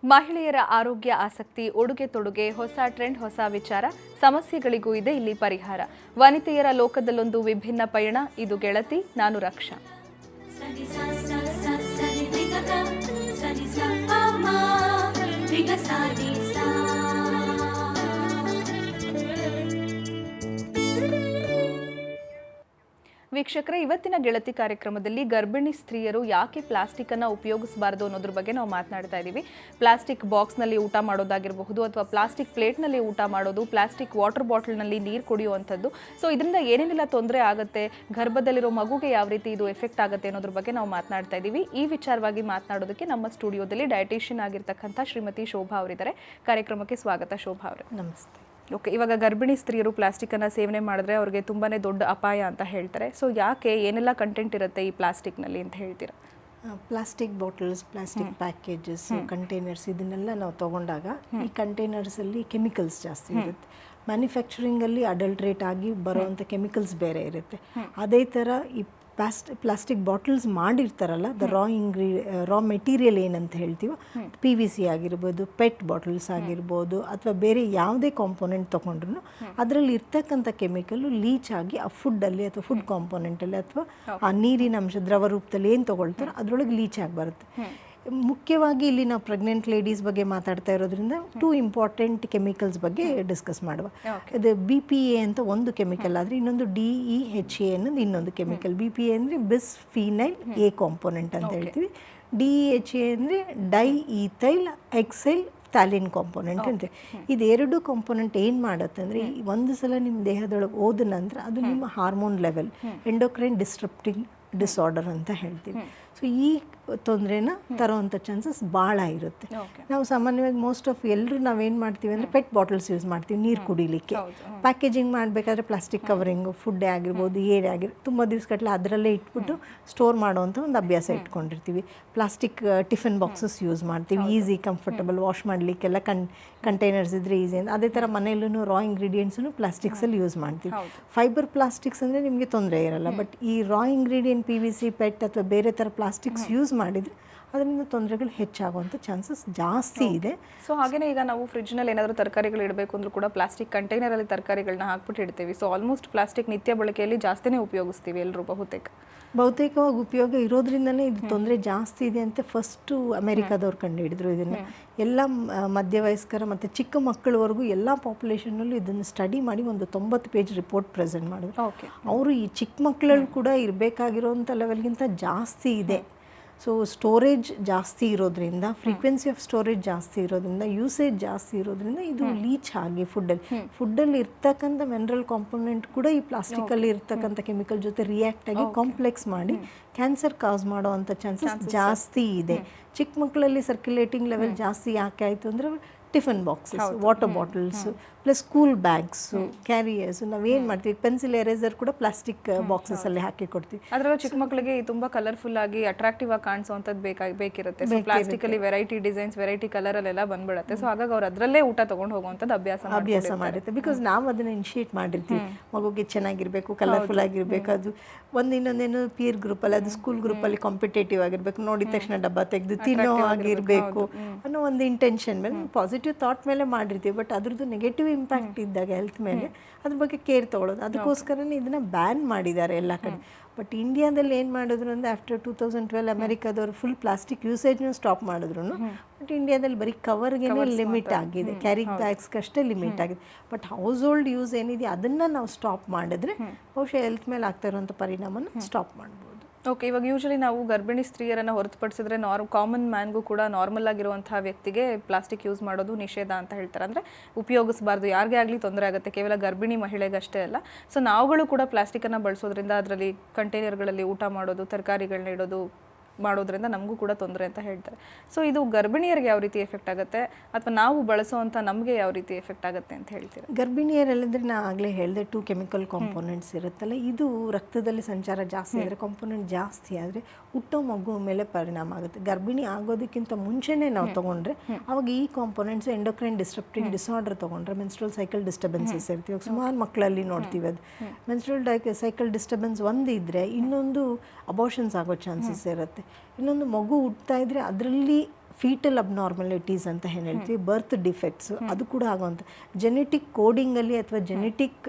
ಮಹಿಳೆಯರ ಆರೋಗ್ಯ ಆಸಕ್ತಿ, ಉಡುಗೆ ತೊಡುಗೆ, ಹೊಸ ಟ್ರೆಂಡ್, ಹೊಸ ವಿಚಾರ, ಸಮಸ್ಯೆಗಳಿಗೂ ಇದೆ ಇಲ್ಲಿ ಪರಿಹಾರ. ವನಿತೆಯರ ಲೋಕದಲ್ಲೊಂದು ವಿಭಿನ್ನ ಪಯಣ. ಇದು ಗೆಳತಿ, ನಾನು ರಕ್ಷಾ. ವೀಕ್ಷಕರೇ, ಇವತ್ತಿನ ಗೆಳತಿ ಕಾರ್ಯಕ್ರಮದಲ್ಲಿ ಗರ್ಭಿಣಿ ಸ್ತ್ರೀಯರು ಯಾಕೆ ಪ್ಲಾಸ್ಟಿಕ್ ಅನ್ನು ಉಪಯೋಗಿಸಬಾರದು ಅನ್ನೋದ್ರ ಬಗ್ಗೆ ನಾವು ಮಾತನಾಡ್ತಾ ಇದ್ದೀವಿ. ಪ್ಲಾಸ್ಟಿಕ್ ಬಾಕ್ಸ್ನಲ್ಲಿ ಊಟ ಮಾಡೋದಾಗಿರಬಹುದು, ಅಥವಾ ಪ್ಲಾಸ್ಟಿಕ್ ಪ್ಲೇಟ್ನಲ್ಲಿ ಊಟ ಮಾಡೋದು, ಪ್ಲಾಸ್ಟಿಕ್ ವಾಟರ್ ಬಾಟಲ್ನಲ್ಲಿ ನೀರು ಕುಡಿಯುವಂಥದ್ದು. ಸೊ ಇದರಿಂದ ಏನೇನೆಲ್ಲ ತೊಂದರೆ ಆಗುತ್ತೆ, ಗರ್ಭದಲ್ಲಿರೋ ಮಗುಗೆ ಯಾವ ರೀತಿ ಇದು ಎಫೆಕ್ಟ್ ಆಗುತ್ತೆ ಅನ್ನೋದ್ರ ಬಗ್ಗೆ ನಾವು ಮಾತನಾಡ್ತಾ ಇದ್ದೀವಿ. ಈ ವಿಚಾರವಾಗಿ ಮಾತನಾಡೋದಕ್ಕೆ ನಮ್ಮ ಸ್ಟುಡಿಯೋದಲ್ಲಿ ಡಯಟಿಷಿಯನ್ ಆಗಿರ್ತಕ್ಕಂಥ ಶ್ರೀಮತಿ ಶೋಭಾ ಅವರಿದ್ದಾರೆ. ಕಾರ್ಯಕ್ರಮಕ್ಕೆ ಸ್ವಾಗತ ಶೋಭಾ ಅವರೇ. ನಮಸ್ತೆ. ಓಕೆ, ಇವಾಗ ಗರ್ಭಿಣಿ ಸ್ತ್ರೀಯರು ಪ್ಲಾಸ್ಟಿಕ್ಕನ್ನು ಸೇವನೆ ಮಾಡಿದ್ರೆ ಅವ್ರಿಗೆ ತುಂಬಾ ದೊಡ್ಡ ಅಪಾಯ ಅಂತ ಹೇಳ್ತಾರೆ. ಸೊ ಯಾಕೆ, ಏನೆಲ್ಲ ಕಂಟೆಂಟ್ ಇರುತ್ತೆ ಈ ಪ್ಲಾಸ್ಟಿಕ್ನಲ್ಲಿ ಅಂತ ಹೇಳ್ತೀರಾ? Plastic bottles, plastic packages, containers ಇದನ್ನೆಲ್ಲ ನಾವು ತೊಗೊಂಡಾಗ ಈ ಕಂಟೈನರ್ಸಲ್ಲಿ ಕೆಮಿಕಲ್ಸ್ ಜಾಸ್ತಿ ಇರುತ್ತೆ. ಮ್ಯಾನುಫ್ಯಾಕ್ಚರಿಂಗಲ್ಲಿ ಅಡಲ್ಟ್ರೇಟ್ ಆಗಿ ಬರೋವಂಥ ಕೆಮಿಕಲ್ಸ್ ಬೇರೆ ಇರುತ್ತೆ. ಅದೇ ಥರ ಈ ಪ್ಲಾಸ್ಟಿಕ್ ಬಾಟಲ್ಸ್ ಮಾಡಿರ್ತಾರಲ್ಲ, ದ ರಾ ಮೆಟೀರಿಯಲ್ ಏನಂತ ಹೇಳ್ತೀವೋ, PVC ಆಗಿರ್ಬೋದು, ಪೆಟ್ ಬಾಟಲ್ಸ್ ಆಗಿರ್ಬೋದು, ಅಥವಾ ಬೇರೆ ಯಾವುದೇ ಕಾಂಪೋನೆಂಟ್ ತೊಗೊಂಡ್ರು ಅದರಲ್ಲಿ ಇರ್ತಕ್ಕಂಥ ಕೆಮಿಕಲ್ಲು ಲೀಚ್ ಆಗಿ ಆ ಫುಡ್ಡಲ್ಲಿ ಅಥವಾ ಫುಡ್ ಕಾಂಪೋನೆಂಟಲ್ಲಿ ಅಥವಾ ಆ ನೀರಿನ ಅಂಶ ದ್ರವ ರೂಪದಲ್ಲಿ ಏನು ತೊಗೊಳ್ತಾರೋ ಅದರೊಳಗೆ ಲೀಚ್ ಆಗಿ ಬರುತ್ತೆ. ಮುಖ್ಯವಾಗಿ ಇಲ್ಲಿ ನಾವು ಪ್ರೆಗ್ನೆಂಟ್ ಲೇಡೀಸ್ ಬಗ್ಗೆ ಮಾತಾಡ್ತಾ ಇರೋದ್ರಿಂದ 2 ಇಂಪಾರ್ಟೆಂಟ್ ಕೆಮಿಕಲ್ಸ್ ಬಗ್ಗೆ ಡಿಸ್ಕಸ್ ಮಾಡುವ. ಇದು BPA ಅಂತ ಒಂದು ಕೆಮಿಕಲ್ ಆದರೆ ಇನ್ನೊಂದು DEHA ಅನ್ನೋದು ಇನ್ನೊಂದು ಕೆಮಿಕಲ್. BPA ಅಂದರೆ ಬಿಸ್ಫಿನೈಲ್ ಎ ಕಾಂಪೋನೆಂಟ್ ಅಂತ ಹೇಳ್ತೀವಿ. DEHA ಅಂದರೆ ಡೈಈಥೈಲ್ ಎಕ್ಸೈಲ್ ಥ್ಯಾಲಿನ್ ಕಾಂಪೋನೆಂಟ್ ಅಂತ. ಇದೆರಡು ಕಾಂಪೋನೆಂಟ್ ಏನು ಮಾಡುತ್ತೆ ಅಂದರೆ, ಒಂದು ಸಲ ನಿಮ್ಮ ದೇಹದೊಳಗೆ ಹೋದ ನಂತರ ಅದು ನಿಮ್ಮ ಹಾರ್ಮೋನ್ ಲೆವೆಲ್, ಎಂಡೋಕ್ರೈನ್ ಡಿಸ್ಟ್ರಪ್ಟಿಂಗ್ ಡಿಸಾರ್ಡರ್ ಅಂತ ಹೇಳ್ತೀವಿ. ಸೊ ಈ ತೊಂದರೆನ ತರೋವಂಥ ಚಾನ್ಸಸ್ ಭಾಳ ಇರುತ್ತೆ. ನಾವು ಸಾಮಾನ್ಯವಾಗಿ ಮೋಸ್ಟ್ ಆಫ್ ಎಲ್ಲರೂ ನಾವೇನು ಮಾಡ್ತೀವಿ ಅಂದರೆ ಪೆಟ್ ಬಾಟಲ್ಸ್ ಯೂಸ್ ಮಾಡ್ತೀವಿ ನೀರು ಕುಡಿಲಿಕ್ಕೆ. ಪ್ಯಾಕೇಜಿಂಗ್ ಮಾಡಬೇಕಾದ್ರೆ ಪ್ಲಾಸ್ಟಿಕ್ ಕವರಿಂಗು, ಫುಡ್ಡೇ ಆಗಿರ್ಬೋದು, ಏನೇ ಆಗಿರ್ಬೋದು, ತುಂಬ ದಿವಸಗಟ್ಟಲೆ ಅದರಲ್ಲೇ ಇಟ್ಬಿಟ್ಟು ಸ್ಟೋರ್ ಮಾಡೋವಂಥ ಒಂದು ಅಭ್ಯಾಸ ಇಟ್ಕೊಂಡಿರ್ತೀವಿ. ಪ್ಲಾಸ್ಟಿಕ್ ಟಿಫಿನ್ ಬಾಕ್ಸಸ್ ಯೂಸ್ ಮಾಡ್ತೀವಿ, ಈಸಿ ಕಂಫರ್ಟಬಲ್, ವಾಶ್ ಮಾಡಲಿಕ್ಕೆಲ್ಲ ಕಂಟೈನರ್ಸ್ ಇದ್ದರೆ ಈಸಿ ಅಂತ. ಅದೇ ಥರ ಮನೆಯಲ್ಲೂ ರಾ ಇಂಗ್ರೀಡಿಯೆಂಟ್ಸನ್ನು ಪ್ಲಾಸ್ಟಿಕ್ಸಲ್ಲಿ ಯೂಸ್ ಮಾಡ್ತೀವಿ. ಫೈಬರ್ ಪ್ಲಾಸ್ಟಿಕ್ಸ್ ಅಂದರೆ ನಿಮಗೆ ತೊಂದರೆ ಇರಲ್ಲ, ಬಟ್ ಈ ರಾ ಇಂಗ್ರೀಡಿಯೆಂಟ್ PVC, ಪೆಟ್ ಅಥವಾ ಬೇರೆ ಥರ ಪ್ಲಾಸ್ಟಿಕ್ಸ್ ಯೂಸ್ ಮಾಡಿದರೆ ಅದರಿಂದ ತೊಂದರೆಗಳು ಹೆಚ್ಚಾಗುವಂಥ ಚಾನ್ಸಸ್ ಜಾಸ್ತಿ ಇದೆ. ಸೊ ಹಾಗೆಯೇ ಈಗ ನಾವು ಫ್ರಿಜ್ನಲ್ಲಿ ಏನಾದರೂ ತರಕಾರಿಗಳು ಇಡಬೇಕು ಅಂದರೂ ಕೂಡ ಪ್ಲಾಸ್ಟಿಕ್ ಕಂಟೈನರಲ್ಲಿ ತರಕಾರಿಗಳನ್ನ ಹಾಕ್ಬಿಟ್ಟು ಇಡ್ತೀವಿ. ಸೊ ಆಲ್ಮೋಸ್ಟ್ ಪ್ಲಾಸ್ಟಿಕ್ ನಿತ್ಯ ಬಳಕೆಯಲ್ಲಿ ಜಾಸ್ತಿನೇ ಉಪಯೋಗಿಸ್ತೀವಿ ಎಲ್ಲರೂ. ಬಹುತೇಕವಾಗಿ ಉಪಯೋಗ ಇರೋದ್ರಿಂದಲೇ ಇದು ತೊಂದರೆ ಜಾಸ್ತಿ ಇದೆ ಅಂತ ಫಸ್ಟು ಅಮೆರಿಕಾದವ್ರು ಕಂಡುಹಿಡಿದ್ರು ಇದನ್ನು. ಎಲ್ಲ ಮಧ್ಯವಯಸ್ಕರ ಮತ್ತು ಚಿಕ್ಕ ಮಕ್ಕಳವರೆಗೂ ಎಲ್ಲ ಪಾಪ್ಯುಲೇಷನ್ನಲ್ಲೂ ಇದನ್ನು ಸ್ಟಡಿ ಮಾಡಿ ಒಂದು 90 ಪೇಜ್ ರಿಪೋರ್ಟ್ ಪ್ರೆಸೆಂಟ್ ಮಾಡಿದ್ರು. ಅವರು ಈ ಚಿಕ್ಕ ಮಕ್ಕಳಲ್ಲಿ ಕೂಡ ಇರಬೇಕಾಗಿರೋಂಥ ಲೆವೆಲ್ಗಿಂತ ಜಾಸ್ತಿ ಇದೆ. ಸೊ ಸ್ಟೋರೇಜ್ ಜಾಸ್ತಿ ಇರೋದ್ರಿಂದ, ಫ್ರೀಕ್ವೆನ್ಸಿ ಆಫ್ ಸ್ಟೋರೇಜ್ ಜಾಸ್ತಿ ಇರೋದ್ರಿಂದ, ಯೂಸೇಜ್ ಜಾಸ್ತಿ ಇರೋದ್ರಿಂದ ಇದು ಲೀಚ್ ಆಗಿ ಫುಡ್ಡಲ್ಲಿ ಇರ್ತಕ್ಕಂಥ ಮಿನರಲ್ ಕಾಂಪೋನೆಂಟ್ ಕೂಡ ಈ ಪ್ಲಾಸ್ಟಿಕಲ್ಲಿ ಇರ್ತಕ್ಕಂಥ ಕೆಮಿಕಲ್ ಜೊತೆ ರಿಯಾಕ್ಟ್ ಆಗಿ ಕಾಂಪ್ಲೆಕ್ಸ್ ಮಾಡಿ ಕ್ಯಾನ್ಸರ್ ಕಾಸ್ ಮಾಡೋವಂಥ ಚಾನ್ಸಸ್ ಜಾಸ್ತಿ ಇದೆ. ಚಿಕ್ಕ ಮಕ್ಕಳಲ್ಲಿ ಸರ್ಕ್ಯುಲೇಟಿಂಗ್ ಲೆವೆಲ್ ಜಾಸ್ತಿ ಯಾಕೆ ಆಯಿತು ಅಂದರೆ tiffin boxes, water bottles, plus school bags, carriers. ನಾವೇನು ಮಾಡ್ತೀವಿ, ಪೆನ್ಸಿಲ್ ಎರೇಸರ್ ಕೂಡ ಪ್ಲಾಸ್ಟಿಕ್ ಬಾಕ್ಸಸಲ್ಲಿ ಹಾಕಿ ಕೊಡ್ತೀವಿ. ಅದರಲ್ಲೂ ಚಿಕ್ಕ ಮಕ್ಕಳಿಗೆ ತುಂಬ ಕಲರ್ಫುಲ್ ಆಗಿ ಅಟ್ರಾಕ್ಟಿವ್ ಆಗಿ ಕಾಣಿಸುವಂಥದ್ದು ಬೇಕಿರುತ್ತೆ. ಸೊ ಪ್ಲಾಸ್ಟಿಕಲ್ಲಿ ವೆರೈಟಿ ಡಿಸೈನ್ಸ್, ವೆರೈಟಿ ಕಲರಲ್ಲೆಲ್ಲ ಬಂದ್ಬಿಡುತ್ತೆ. ಸೊ ಹಾಗಾಗಿ ಅವ್ರು ಅದರಲ್ಲೇ ಊಟ ತೊಗೊಂಡು ಹೋಗುವಂಥದ್ದು ಅಭ್ಯಾಸ ಮಾಡಿರುತ್ತೆ. ಬಿಕಾಸ್ ನಾವು ಅದನ್ನು ಇನಿಷಿಯೇಟ್ ಮಾಡಿರ್ತೀವಿ, ಮಗುಗೆ ಚೆನ್ನಾಗಿರಬೇಕು, ಕಲರ್ಫುಲ್ ಆಗಿರಬೇಕು. ಅದು ಇನ್ನೊಂದೇನು ಪೀರ್ ಗ್ರೂಪಲ್ಲಿ, ಅದು ಸ್ಕೂಲ್ ಗ್ರೂಪಲ್ಲಿ ಕಾಂಪಿಟೇಟಿವ್ ಆಗಿರಬೇಕು, ನೋಡಿದ ತಕ್ಷಣ ಡಬ್ಬ ತೆಗೆದು ತಿನ್ನೋ ಆಗಿರಬೇಕು ಅನ್ನೋ ಒಂದು ಇಂಟೆನ್ಷನ್ ಮೇಲೆ, ಪಾಸಿಟಿವ್ ಥಾಟ್ ಮೇಲೆ ಮಾಡಿರ್ತೀವಿ. ಬಟ್ ಅದ್ರದ್ದು ನೆಗೆಟಿವ್ ಇಂಪ್ಯಾಕ್ಟ್ ಇದ್ದಾಗ ಹೆಲ್ತ್ ಮೇಲೆ ಅದ್ರ ಬಗ್ಗೆ ಕೇರ್ ತೊಗೊಳ್ಳೋದು. ಅದಕ್ಕೋಸ್ಕರನೇ ಇದನ್ನು ಬ್ಯಾನ್ ಮಾಡಿದ್ದಾರೆ ಎಲ್ಲ ಕಡೆ. ಬಟ್ ಇಂಡಿಯಾದಲ್ಲಿ ಏನು ಮಾಡಿದ್ರು ಅಂದರೆ ಆಫ್ಟರ್ 2012 ಅಮೆರಿಕಾದವರು ಫುಲ್ ಪ್ಲಾಸ್ಟಿಕ್ ಯೂಸೇಜ್ನ ಸ್ಟಾಪ್ ಮಾಡಿದ್ರು. ಬಟ್ ಇಂಡಿಯಾದಲ್ಲಿ ಬರೀ ಕವರ್ಗೆ ಲಿಮಿಟ್ ಆಗಿದೆ, ಕ್ಯಾರಿ ಬ್ಯಾಗ್ಸ್ಗಷ್ಟೇ ಲಿಮಿಟ್ ಆಗಿದೆ. ಬಟ್ ಹೌಸ್ ಹೋಲ್ಡ್ ಯೂಸ್ ಏನಿದೆ ಅದನ್ನು ನಾವು ಸ್ಟಾಪ್ ಮಾಡಿದ್ರೆ ಬಹುಶಃ ಹೆಲ್ತ್ ಮೇಲೆ ಆಗ್ತಾ ಇರುವಂಥ ಪರಿಣಾಮನ ಸ್ಟಾಪ್ ಮಾಡ್ಬೋದು. ಓಕೆ, ಇವಾಗ ಯೂಶಲಿ ನಾವು ಗರ್ಭಿಣಿ ಸ್ತ್ರೀಯರನ್ನು ಹೊರತುಪಡಿಸಿದ್ರೆ ಕಾಮನ್ ಮ್ಯಾನ್ಗೂ ಕೂಡ ನಾರ್ಮಲ್ ಆಗಿರುವಂತಹ ವ್ಯಕ್ತಿಗೆ ಪ್ಲಾಸ್ಟಿಕ್ ಯೂಸ್ ಮಾಡೋದು ನಿಷೇಧ ಅಂತ ಹೇಳ್ತಾರೆ. ಅಂದರೆ ಉಪಯೋಗಿಸಬಾರ್ದು, ಯಾರಿಗೇ ಆಗಲಿ ತೊಂದರೆ ಆಗುತ್ತೆ, ಕೇವಲ ಗರ್ಭಿಣಿ ಮಹಿಳೆಗಷ್ಟೇ ಅಲ್ಲ. ಸೊ ನಾವುಗಳು ಕೂಡ ಪ್ಲಾಸ್ಟಿಕ್ಕನ್ನು ಬಳಸೋದ್ರಿಂದ ಅದರಲ್ಲಿ ಕಂಟೈನರ್ಗಳಲ್ಲಿ ಊಟ ಮಾಡೋದು, ತರಕಾರಿಗಳನ್ನ ಇಡೋದು, ಮಾಡೋದ್ರಿಂದ ನಮಗೂ ಕೂಡ ತೊಂದರೆ ಅಂತ ಹೇಳ್ತಾರೆ. ಸೊ ಇದು ಗರ್ಭಿಣಿಯರಿಗೆ ಯಾವ ರೀತಿ ಎಫೆಕ್ಟ್ ಆಗುತ್ತೆ ಅಥವಾ ನಾವು ಬಳಸೋವಂಥ ನಮಗೆ ಯಾವ ರೀತಿ ಎಫೆಕ್ಟ್ ಆಗುತ್ತೆ ಅಂತ ಹೇಳ್ತೀರಾ? ಗರ್ಭಿಣಿಯರಲ್ಲಿದ್ರೆ ನಾ ಆಗಲೇ ಹೇಳಿದೆ 2 ಕೆಮಿಕಲ್ ಕಾಂಪೋನೆಂಟ್ಸ್ ಇರುತ್ತಲ್ಲ, ಇದು ರಕ್ತದಲ್ಲಿ ಸಂಚಾರ ಜಾಸ್ತಿ ಆದರೆ ಕಾಂಪೋನೆಂಟ್ ಜಾಸ್ತಿ ಆದರೆ ಹುಟ್ಟೋ ಮಗು ಮೇಲೆ ಪರಿಣಾಮ ಆಗುತ್ತೆ. ಗರ್ಭಿಣಿ ಆಗೋದಕ್ಕಿಂತ ಮುಂಚೆನೇ ನಾವು ತೊಗೊಂಡ್ರೆ ಅವಾಗ ಈ ಕಾಂಪೋನೆಂಟ್ಸ್ ಎಂಡೋಕ್ರೈನ್ ಡಿಸ್ಟ್ರಪ್ಟಿಂಗ್ ಡಿಸಾರ್ಡರ್ ತೊಗೊಂಡ್ರೆ ಮೆನ್ಸ್ಟ್ರಲ್ ಸೈಕಲ್ ಡಿಸ್ಟರ್ಬೆನ್ಸಸ್ ಇರ್ತೀವಿ. ಸುಮಾರು ಮಕ್ಕಳಲ್ಲಿ ನೋಡ್ತೀವಿ ಅದು. ಮೆನ್ಸ್ಟ್ರಲ್ ಸೈಕಲ್ ಡಿಸ್ಟರ್ಬೆನ್ಸ್ ಒಂದು ಇದ್ದರೆ ಇನ್ನೊಂದು ಅಬೋಷನ್ಸ್ ಆಗೋ ಚಾನ್ಸಸ್ ಇರುತ್ತೆ. ಇನ್ನೊಂದು ಮಗು ಹುಟ್ತಾ ಇದ್ರೆ ಅದರಲ್ಲಿ ಫೀಟಲ್ ಅಬ್ನಾರ್ಮಲಿಟೀಸ್ ಅಂತ ಏನು ಹೇಳ್ತೀವಿ, ಬರ್ತ್ ಡಿಫೆಕ್ಟ್ಸು, ಅದು ಕೂಡ ಆಗೋವಂಥ ಜೆನೆಟಿಕ್ ಕೋಡಿಂಗಲ್ಲಿ ಅಥವಾ ಜೆನೆಟಿಕ್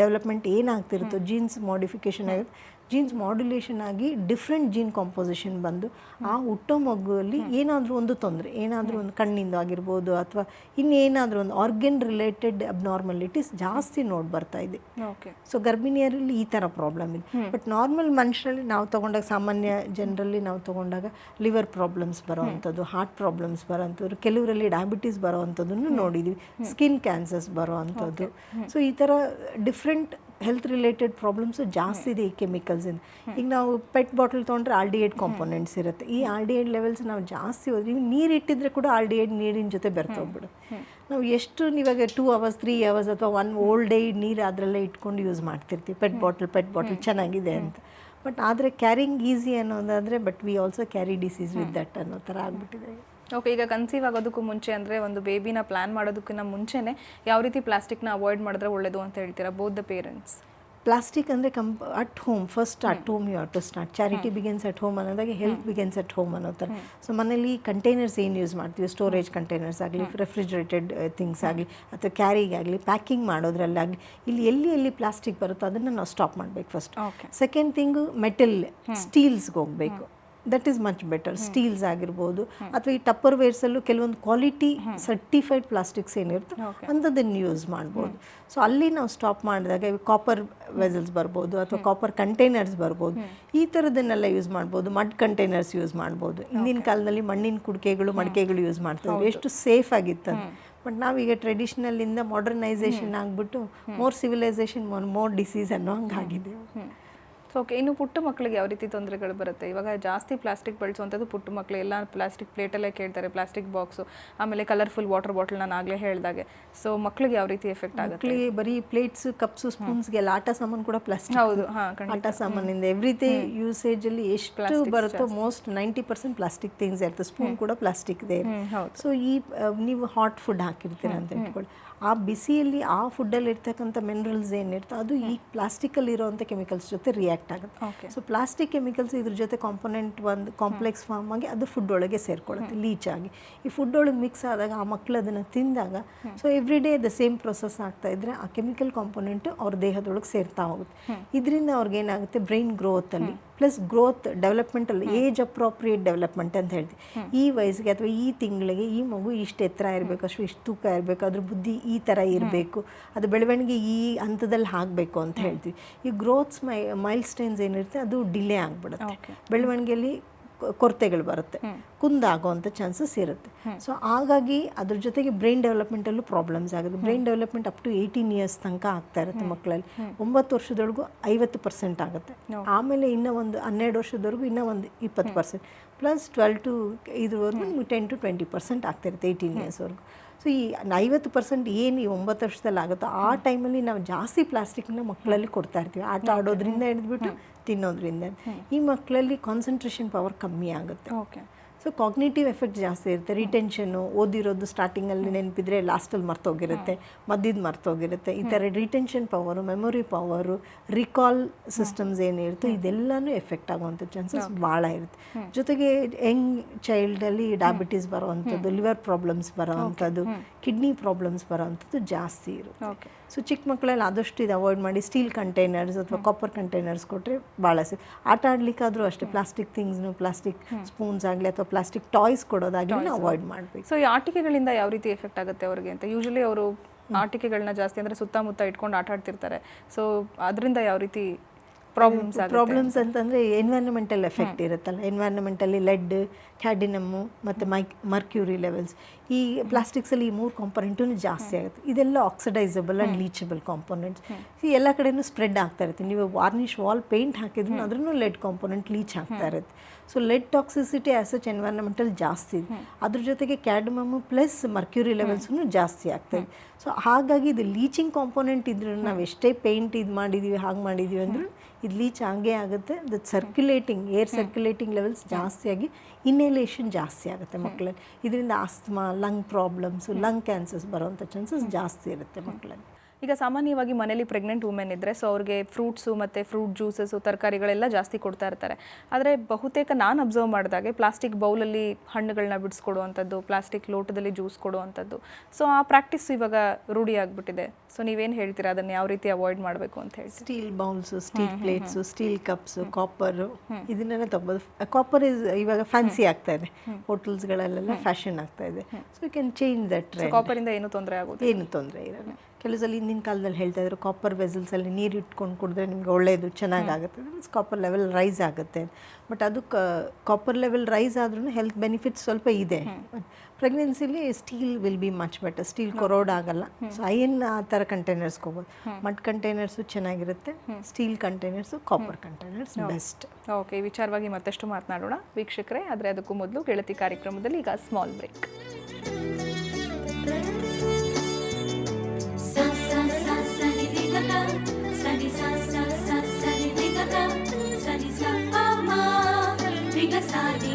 ಡೆವಲಪ್ಮೆಂಟ್ ಏನಾಗ್ತಿರುತ್ತೋ ಜೀನ್ಸ್ ಮಾಡಿಫಿಕೇಷನ್ ಆಗುತ್ತೆ, ಜೀನ್ಸ್ ಮಾಡ್ಯುಲೇಷನ್ ಆಗಿ ಡಿಫ್ರೆಂಟ್ ಜೀನ್ ಕಾಂಪೋಸಿಷನ್ ಬಂದು ಆ ಹುಟ್ಟೋ ಮಗುವಲ್ಲಿ ಏನಾದರೂ ಒಂದು ತೊಂದರೆ, ಏನಾದರೂ ಒಂದು ಕಣ್ಣಿಂದ ಆಗಿರ್ಬೋದು ಅಥವಾ ಇನ್ನೇನಾದರೂ ಒಂದು ಆರ್ಗನ್ ರಿಲೇಟೆಡ್ ಅಬ್ನಾರ್ಮಲಿಟೀಸ್ ಜಾಸ್ತಿ ನೋಡಿ ಬರ್ತಾ ಇದೆ. ಸೊ ಗರ್ಭಿಣಿಯರಲ್ಲಿ ಈ ಥರ ಪ್ರಾಬ್ಲಮ್ ಇದೆ. ಬಟ್ ನಾರ್ಮಲ್ ಮನುಷ್ಯರಲ್ಲಿ ನಾವು ತೊಗೊಂಡಾಗ, ಸಾಮಾನ್ಯ ಜನರಲ್ಲಿ ನಾವು ತೊಗೊಂಡಾಗ ಲಿವರ್ ಪ್ರಾಬ್ಲಮ್ಸ್ ಬರೋವಂಥದ್ದು, ಹಾರ್ಟ್ ಪ್ರಾಬ್ಲಮ್ಸ್ ಬರೋವಂಥದ್ದು, ಕೆಲವರಲ್ಲಿ ಡಯಾಬಿಟೀಸ್ ಬರೋವಂಥದ್ದನ್ನು ನೋಡಿದ್ವಿ, ಸ್ಕಿನ್ ಕ್ಯಾನ್ಸರ್ಸ್ ಬರೋವಂಥದ್ದು. ಸೊ ಈ ಥರ ಡಿಫ್ರೆಂಟ್ ಹೆಲ್ತ್ ರಿಲೇಟೆಡ್ ಪ್ರಾಬ್ಲಮ್ಸು ಜಾಸ್ತಿ ಇದೆ ಈ ಕೆಮಿಕಲ್ಸಿಂದ. ಈಗ ನಾವು ಪೆಟ್ ಬಾಟಲ್ ತೊಗೊಂಡ್ರೆ ಆಲ್ಡಿಹೈಡ್ ಕಾಂಪೋನೆಂಟ್ಸ್ ಇರುತ್ತೆ. ಈ ಆಲ್ಡಿಹೈಡ್ ಲೆವೆಲ್ಸ್ ನಾವು ಜಾಸ್ತಿ ಹೋದ್ವಿ, ನೀರು ಇಟ್ಟಿದ್ರೆ ಕೂಡ ಆಲ್ಡಿಹೈಡ್ ನೀರಿನ ಜೊತೆ ಬೆರ್ತೋಗ್ಬಿಡುತ್ತೆ. ನಾವು ಎಷ್ಟು ಇವಾಗ 2 hours 3 hours ಅಥವಾ 1 whole day ನೀರು ಅದರಲ್ಲೇ ಇಟ್ಕೊಂಡು ಯೂಸ್ ಮಾಡ್ತಿರ್ತೀವಿ. ಪೆಟ್ ಬಾಟಲ್ ಚೆನ್ನಾಗಿದೆ ಅಂತ. ಬಟ್ ಆದರೆ ಕ್ಯಾರಿಂಗ್ ಈಸಿ ಅನ್ನೋದಾದರೆ, but we also carry disease with that ಅನ್ನೋ ಥರ ಆಗ್ಬಿಟ್ಟಿದೆ. ಓಕೆ, ಈಗ ಕನ್ಸೀವ್ ಆಗೋದಕ್ಕೂ ಮುಂಚೆ ಅಂದರೆ ಒಂದು ಬೇಬಿನ ಪ್ಲ್ಯಾನ್ ಮಾಡೋದಕ್ಕಿಂತ ಮುಂಚೆನೇ ಯಾವ ರೀತಿ ಪ್ಲಾಸ್ಟಿಕ್ನ ಅವಾಯ್ಡ್ ಮಾಡಿದ್ರೆ ಒಳ್ಳೆಯದು ಅಂತ ಹೇಳ್ತೀರಾ ಬೋತ್ ದ ಪೇರೆಂಟ್ಸ್? ಪ್ಲಾಸ್ಟಿಕ್ ಅಂದರೆ at home, first at home you have to start. Charity begins at home ಅನ್ನೋದಾಗೆ ಹೆಲ್ತ್ ಬಿಗಿನ್ಸ್ ಅಟ್ ಹೋಮ್ ಅನ್ನೋ ಥರ. ಸೊ ಮನೇಲಿ ಕಂಟೈನರ್ಸ್ ಏನು ಯೂಸ್ ಮಾಡ್ತೀವಿ, ಸ್ಟೋರೇಜ್ ಕಂಟೈನರ್ಸ್ ಆಗಲಿ, ರೆಫ್ರಿಜರೇಟೆಡ್ ಥಿಂಗ್ಸ್ ಆಗಲಿ ಅಥವಾ ಕ್ಯಾರಿಗಾಗಲಿ, ಪ್ಯಾಕಿಂಗ್ ಮಾಡೋದ್ರಲ್ಲಾಗಲಿ, ಇಲ್ಲಿ ಎಲ್ಲಿ ಪ್ಲಾಸ್ಟಿಕ್ ಬರುತ್ತೋ ಅದನ್ನು ನಾವು ಸ್ಟಾಪ್ ಮಾಡಬೇಕು ಫಸ್ಟ್. ಸೆಕೆಂಡ್ ಥಿಂಗು ಮೆಟಲ್, ಸ್ಟೀಲ್ಸ್ಗೆ ಹೋಗಬೇಕು. That is much better. Steels ಆಗಿರ್ಬೋದು ಅಥವಾ ಈ ಟಪ್ಪರ್ ವೇರ್ಸಲ್ಲೂ ಕೆಲವೊಂದು ಕ್ವಾಲಿಟಿ ಸರ್ಟಿಫೈಡ್ ಪ್ಲಾಸ್ಟಿಕ್ಸ್ ಏನಿರುತ್ತೆ ಅಂಥದ್ದನ್ನು ಯೂಸ್ ಮಾಡ್ಬೋದು. ಸೊ ಅಲ್ಲಿ ನಾವು ಸ್ಟಾಪ್ ಮಾಡಿದಾಗ ಕಾಪರ್ ವೆಸಲ್ಸ್ ಬರ್ಬೋದು ಅಥವಾ ಕಾಪರ್ ಕಂಟೈನರ್ಸ್ ಬರ್ಬೋದು, ಈ ಥರದನ್ನೆಲ್ಲ ಯೂಸ್ ಮಾಡ್ಬೋದು. ಮಡ್ ಕಂಟೈನರ್ಸ್ ಯೂಸ್ ಮಾಡ್ಬೋದು. ಹಿಂದಿನ ಕಾಲದಲ್ಲಿ ಮಣ್ಣಿನ ಕುಡಿಕೆಗಳು ಮಡಿಕೆಗಳು ಯೂಸ್ ಮಾಡ್ತಿದ್ರು, ಎಷ್ಟು ಸೇಫ್ ಆಗಿತ್ತು. ಬಟ್ ನಾವೀಗ ಟ್ರೆಡಿಷನಲ್ಲಿಂದ ಮಾಡರ್ನೈಸೇಷನ್ ಆಗಿಬಿಟ್ಟು ಮೋರ್ ಸಿವಿಲೈಸೇಷನ್ ಮೋರ್ ಡಿಸೀಸ್ ಅನ್ನೋ ಹಂಗಾಗಿದೆ. ಸೊ ಓಕೆ, ಇನ್ನು ಪುಟ್ಟ ಮಕ್ಕಳಿಗೆ ಯಾವ ರೀತಿ ತೊಂದರೆಗಳು ಬರುತ್ತೆ? ಇವಾಗ ಜಾಸ್ತಿ ಪ್ಲಾಸ್ಟಿಕ್ ಬಳಸುವಂಥದ್ದು ಪುಟ್ಟ ಮಕ್ಕಳು ಎಲ್ಲ ಪ್ಲಾಸ್ಟಿಕ್ ಪ್ಲೇಟಲ್ಲೇ ಕೇಳ್ತಾರೆ, ಪ್ಲಾಸ್ಟಿಕ್ ಬಾಕ್ಸು, ಆಮೇಲೆ ಕಲರ್ಫುಲ್ ವಾಟರ್ ಬಾಟಲ್ ನಾನು ಆಗಲೇ ಹೇಳಿದಾಗೆ. ಸೊ ಮಕ್ಕಳಿಗೆ ಯಾವ ರೀತಿ ಎಫೆಕ್ಟ್ ಆಗುತ್ತೆ? ಮಕ್ಕಳಿಗೆ ಬರೀ ಪ್ಲೇಟ್ಸ್, ಕಪ್ಸು, ಸ್ಪೂನ್ಸ್ಗೆಲ್ಲ ಆಟ ಸಾಮಾನು ಕೂಡ ಪ್ಲಾಸ್ಟಿಕ್. ಹೌದು, ಆಟ ಸಾಮಾನಿಂದ ಎವ್ರಿಥೇ ಯೂಸೇಜಲ್ಲಿ ಎಷ್ಟು ಬರುತ್ತೋ ಮೋಸ್ಟ್ 90% ಪ್ಲಾಸ್ಟಿಕ್ ಥಿಂಗ್ಸ್ ಇರುತ್ತೆ. ಸ್ಪೂನ್ ಕೂಡ ಪ್ಲಾಸ್ಟಿಕ್ ಇದೆ. ಸೊ ಈ ನೀವು ಹಾಟ್ ಫುಡ್ ಹಾಕಿರ್ತೀರ ಅಂತ ಇಟ್ಕೊಳ್ಳಿ, ಆ ಬಿಸಿಯಲ್ಲಿ ಆ ಫುಡ್ಡಲ್ಲಿ ಇರ್ತಕ್ಕಂಥ ಮಿನರಲ್ಸ್ ಏನಿರ್ತೋ ಅದು ಈ ಪ್ಲಾಸ್ಟಿಕಲ್ಲಿ ಇರೋವಂಥ ಕೆಮಿಕಲ್ಸ್ ಜೊತೆ ರಿಯಾಕ್ಟ್ ಆಗುತ್ತೆ. ಸೊ ಪ್ಲಾಸ್ಟಿಕ್ ಕೆಮಿಕಲ್ಸ್ ಇದ್ರ ಜೊತೆ ಕಾಂಪೊನೆಂಟ್ ಒಂದು ಕಾಂಪ್ಲೆಕ್ಸ್ ಫಾರ್ಮ್ ಆಗಿ ಅದು ಫುಡ್ ಒಳಗೆ ಸೇರ್ಕೊಳ್ಳುತ್ತೆ, ಲೀಚ್ ಆಗಿ. ಈ ಫುಡ್ ಒಳಗೆ ಮಿಕ್ಸ್ ಆದಾಗ ಆ ಮಕ್ಕಳು ಅದನ್ನು ತಿಂದಾಗ, so every day the same process ಆಗ್ತಾ ಇದ್ರೆ ಆ ಕೆಮಿಕಲ್ ಕಾಂಪೊನೆಂಟ್ ಅವ್ರ ದೇಹದೊಳಗೆ ಸೇರ್ತಾ ಹೋಗುತ್ತೆ. ಇದರಿಂದ ಅವ್ರಿಗೆ ಏನಾಗುತ್ತೆ, ಬ್ರೈನ್ ಗ್ರೋತಲ್ಲಿ ಪ್ಲಸ್ ಗ್ರೋತ್ ಡೆವಲಪ್ಮೆಂಟಲ್ಲಿ ಏಜ್ ಅಪ್ರೋಪ್ರಿಯೇಟ್ ಡೆವಲಪ್ಮೆಂಟ್ ಅಂತ ಹೇಳ್ತೀವಿ. ಈ ವಯಸ್ಸಿಗೆ ಅಥವಾ ಈ ತಿಂಗಳಿಗೆ ಈ ಮಗು ಇಷ್ಟು ಎತ್ತರ ಇರಬೇಕು, ಇಷ್ಟು ತೂಕ ಇರಬೇಕು, ಅದ್ರ ಬುದ್ಧಿ ಈ ಥರ ಇರಬೇಕು, ಅದು ಬೆಳವಣಿಗೆ ಈ ಹಂತದಲ್ಲಿ ಆಗಬೇಕು ಅಂತ ಹೇಳ್ತೀವಿ. ಈ ಗ್ರೋತ್ಸ್ ಮೈಲ್ಸ್ಟೈನ್ಸ್ ಏನಿರುತ್ತೆ ಅದು ಡಿಲೇ ಆಗಿಬಿಡುತ್ತೆ. ಬೆಳವಣಿಗೆಯಲ್ಲಿ ಕೊರತೆಗಳು ಬರುತ್ತೆ, ಕುಂದಾಗುವಂಥ ಚಾನ್ಸಸ್ ಇರುತ್ತೆ. ಸೊ ಹಾಗಾಗಿ ಅದ್ರ ಜೊತೆಗೆ ಬ್ರೈನ್ ಡೆವಲಪ್ಮೆಂಟಲ್ಲೂ ಪ್ರಾಬ್ಲಮ್ಸ್ ಆಗುತ್ತೆ. Brain development up to 18 years ತನಕ ಆಗ್ತಾ ಇರುತ್ತೆ ಮಕ್ಕಳಲ್ಲಿ. 9 ವರ್ಷದವರೆಗೂ 50% ಆಗುತ್ತೆ. ಆಮೇಲೆ ಇನ್ನೂ ಒಂದು 12 ವರ್ಷದವರೆಗೂ ಇನ್ನೂ ಒಂದು 20%, ಪ್ಲಸ್ 12 to ಇದುವರೆಗೂ 10 to 20% ಆಗ್ತಿರುತ್ತೆ 18 yearsವರೆಗೂ. ಸೊ ಈ 50% ಏನು ಈ 9 ವರ್ಷದಲ್ಲಿ ಆಗುತ್ತೋ ಆ ಟೈಮಲ್ಲಿ ನಾವು ಜಾಸ್ತಿ ಪ್ಲಾಸ್ಟಿಕ್ನ ಮಕ್ಕಳಲ್ಲಿ ಕೊಡ್ತಾ ಇರ್ತೀವಿ, ಆಟ ಆಡೋದ್ರಿಂದ ಹಿಡಿದ್ಬಿಟ್ಟು ತಿನ್ನೋದ್ರಿಂದ. ಈ ಮಕ್ಕಳಲ್ಲಿ ಕಾನ್ಸಂಟ್ರೇಷನ್ ಪವರ್ ಕಮ್ಮಿ ಆಗುತ್ತೆ. ಸೊ ಕಾಗ್ನೇಟಿವ್ ಎಫೆಕ್ಟ್ ಜಾಸ್ತಿ ಇರುತ್ತೆ. ರಿಟೆನ್ಷನ್ನು, ಓದಿರೋದು ಸ್ಟಾರ್ಟಿಂಗಲ್ಲಿ ನೆನಪಿದ್ರೆ ಲಾಸ್ಟಲ್ಲಿ ಮರ್ತೋಗಿರುತ್ತೆ, ಮಧ್ಯದ ಮರ್ತೋಗಿರುತ್ತೆ. ಈ ಥರ retention power, memory power, recall systems ಏನಿರುತ್ತೆ ಇದೆಲ್ಲನೂ ಎಫೆಕ್ಟ್ ಆಗುವಂಥ ಚಾನ್ಸಸ್ ಭಾಳ ಇರುತ್ತೆ. ಜೊತೆಗೆ ಯಂಗ್ ಚೈಲ್ಡಲ್ಲಿ ಡಯಾಬಿಟೀಸ್ ಬರೋವಂಥದ್ದು, ಲಿವರ್ ಪ್ರಾಬ್ಲಮ್ಸ್ ಬರೋವಂಥದ್ದು, ಕಿಡ್ನಿ ಪ್ರಾಬ್ಲಮ್ಸ್ ಬರೋವಂಥದ್ದು ಜಾಸ್ತಿ ಇರುತ್ತೆ. ಸೊ ಚಿಕ್ಕ ಮಕ್ಕಳಲ್ಲಿ ಆದಷ್ಟು ಇದು ಅವಾಯ್ಡ್ ಮಾಡಿ ಸ್ಟೀಲ್ ಕಂಟೈನರ್ಸ್ ಅಥವಾ ಕಾಪರ್ ಕಂಟೈನರ್ಸ್ ಕೊಟ್ಟರೆ ಭಾಳ ಸೇಫ್. ಆಟ ಆಡಲಿಕ್ಕಾದರೂ ಅಷ್ಟೇ ಪ್ಲಾಸ್ಟಿಕ್ ಥಿಂಗ್ಸ್ನು, ಪ್ಲಾಸ್ಟಿಕ್ ಸ್ಪೂನ್ಸ್ ಆಗಲಿ ಅಥವಾ ಪ್ಲಾಸ್ಟಿಕ್ ಟಾಯ್ಸ್ ಕೊಡೋದಾಗಲಿ ಅವಾಯ್ಡ್ ಮಾಡಬೇಕು. ಸೊ ಈ ಆಟಿಕೆಗಳಿಂದ ಯಾವ ರೀತಿ ಎಫೆಕ್ಟ್ ಆಗುತ್ತೆ ಅವ್ರಿಗೆ ಅಂತ? ಯೂಶಲಿ ಅವರು ಆಟಿಕೆಗಳನ್ನ ಜಾಸ್ತಿ ಅಂದರೆ ಸುತ್ತಮುತ್ತ ಇಟ್ಕೊಂಡು ಆಟ ಆಡ್ತಿರ್ತಾರೆ. ಸೊ ಅದರಿಂದ ಯಾವ ರೀತಿ ಪ್ರಾಬ್ಲಮ್ಸ್ ಅಂತಂದರೆ ಎನ್ವೈರನ್ಮೆಂಟಲ್ ಎಫೆಕ್ಟ್ ಇರುತ್ತಲ್ಲ. ಎನ್ವೈರನ್ಮೆಂಟಲ್ಲಿ ಲೆಡ್, ಕ್ಯಾಡಿನಮ್ಮು ಮತ್ತು ಮರ್ಕ್ಯೂರಿ ಲೆವೆಲ್ಸ್ ಈ ಪ್ಲಾಸ್ಟಿಕ್ಸಲ್ಲಿ ಈ 3 ಕಾಂಪೊನೆಂಟೂ ಜಾಸ್ತಿ ಆಗುತ್ತೆ. ಇದೆಲ್ಲ ಆಕ್ಸಿಡೈಸಬಲ್ ಆ್ಯಂಡ್ ಲೀಚಬಲ್ ಕಾಂಪೊನೆಂಟ್ಸ್. ಎಲ್ಲ ಕಡೆಯೂ ಸ್ಪ್ರೆಡ್ ಆಗ್ತಾ ಇರುತ್ತೆ. ನೀವು ವಾರ್ನಿಷ್ ವಾಲ್ ಪೇಂಟ್ ಹಾಕಿದ್ರು ಅದ್ರೂ ಲೆಡ್ ಕಾಂಪೊನೆಂಟ್ ಲೀಚ್ ಆಗ್ತಾ ಇರುತ್ತೆ. So lead toxicity as such environmental ಜಾಸ್ತಿ ಇದೆ. ಅದ್ರ ಜೊತೆಗೆ ಕ್ಯಾಡ್ಮಮ್ ಪ್ಲಸ್ ಮರ್ಕ್ಯೂರಿ ಲೆವೆಲ್ಸೂ ಜಾಸ್ತಿ ಆಗ್ತಾಯಿದೆ. ಸೊ ಹಾಗಾಗಿ ಇದು ಲೀಚಿಂಗ್ ಕಾಂಪೊನೆಂಟ್ ಇದ್ರೂ ನಾವು ಎಷ್ಟೇ ಪೇಂಟ್ ಇದು ಮಾಡಿದ್ದೀವಿ ಹಾಗೆ ಮಾಡಿದ್ದೀವಿ ಅಂದರೂ ಇದು ಲೀಚ್ ಆಗೇ ಆಗುತ್ತೆ. ಅದು ಸರ್ಕ್ಯುಲೇಟಿಂಗ್ ಏರ್ ಸರ್ಕ್ಯುಲೇಟಿಂಗ್ ಲೆವೆಲ್ಸ್ ಜಾಸ್ತಿಯಾಗಿ ಇನ್ಹೇಲೇಷನ್ ಜಾಸ್ತಿ ಆಗುತ್ತೆ ಮಕ್ಕಳಲ್ಲಿ. ಇದರಿಂದ asthma, lung problems, lung cancers ಬರೋವಂಥ ಚಾನ್ಸಸ್ ಜಾಸ್ತಿ ಇರುತ್ತೆ ಮಕ್ಕಳಲ್ಲಿ. ಈಗ ಸಾಮಾನ್ಯವಾಗಿ ಮನೇಲಿ ಪ್ರೆಗ್ನೆಂಟ್ ವುಮೆನ್ ಇದ್ದರೆ ಸೊ ಅವ್ರಿಗೆ ಫ್ರೂಟ್ಸು ಮತ್ತು ಫ್ರೂಟ್ ಜ್ಯೂಸಸ್ಸು ತರಕಾರಿಗಳೆಲ್ಲ ಜಾಸ್ತಿ ಕೊಡ್ತಾ ಇರ್ತಾರೆ. ಆದರೆ ಬಹುತೇಕ ನಾನು ಅಬ್ಸರ್ವ್ ಮಾಡಿದಾಗೆ ಪ್ಲಾಸ್ಟಿಕ್ ಬೌಲಲ್ಲಿ ಹಣ್ಣುಗಳನ್ನ ಬಿಡಿಸ್ಕೊಡುವಂಥದ್ದು, ಪ್ಲಾಸ್ಟಿಕ್ ಲೋಟದಲ್ಲಿ ಜ್ಯೂಸ್ ಕೊಡುವಂಥದ್ದು. ಸೊ ಆ ಪ್ರಾಕ್ಟೀಸ್ ಇವಾಗ ರೂಢಿ ಆಗಿಬಿಟ್ಟಿದೆ. ಸೊ ನೀವೇನು ಹೇಳ್ತೀರಾ, ಅದನ್ನು ಯಾವ ರೀತಿ ಅವಾಯ್ಡ್ ಮಾಡಬೇಕು ಅಂತ ಹೇಳಿ? Steel bowls, steel plates, steel cups, copper ಇದನ್ನೆಲ್ಲ ತಗೋಬೋದು. ಕಾಪರ್ ಇವಾಗ ಫ್ಯಾನ್ಸಿ ಆಗ್ತಾ ಇದೆ, ಹೋಟೆಲ್ಸ್ಗಳಲ್ಲೆಲ್ಲ ಫ್ಯಾಷನ್ ಆಗ್ತಾ ಇದೆ. So you can change that trend. ಕಾಪರಿಂದ ಏನು ತೊಂದರೆ ಆಗೋದು? ಏನು ತೊಂದರೆ ಇರಲ್ಲ. ಕೆಲವು ಸಲ ಹಿಂದಿನ ಕಾಲದಲ್ಲಿ ಹೇಳ್ತಾ ಇದ್ರು ಕಾಪರ್ ವೆಸಲ್ಸಲ್ಲಿ ನೀರು ಇಟ್ಕೊಂಡು ಕುಡಿದ್ರೆ ನಿಮ್ಗೆ ಒಳ್ಳೆಯದು, ಚೆನ್ನಾಗಾಗುತ್ತೆ, ಮೀನ್ಸ್ ಕಾಪರ್ ಲೆವೆಲ್ ರೈಸ್ ಆಗುತ್ತೆ. ಬಟ್ ಅದು ಕಾಪರ್ ಲೆವೆಲ್ ರೈಸ್ ಆದ್ರೂ ಹೆಲ್ತ್ ಬೆನಿಫಿಟ್ಸ್ ಸ್ವಲ್ಪ ಇದೆ. ಪ್ರೆಗ್ನೆನ್ಸಿಲಿ steel will be much better. Steel corrode ಆಗಲ್ಲ. ಸೊ ಐನ್ ಆ ಥರ ಕಂಟೈನರ್ಸ್ಗೆ ಹೋಗ್ಬೋದು. ಮಡ್ ಕಂಟೈನರ್ಸು ಚೆನ್ನಾಗಿರುತ್ತೆ, steel containers, copper containers best. Okay, ಈ ವಿಚಾರವಾಗಿ ಮತ್ತಷ್ಟು ಮಾತನಾಡೋಣ ವೀಕ್ಷಕರೇ. ಆದರೆ ಅದಕ್ಕೂ ಮೊದಲು ಗೆಳತಿ ಕಾರ್ಯಕ್ರಮದಲ್ಲಿ ಈಗ ಸ್ಮಾಲ್ ಬ್ರೇಕ್. Sani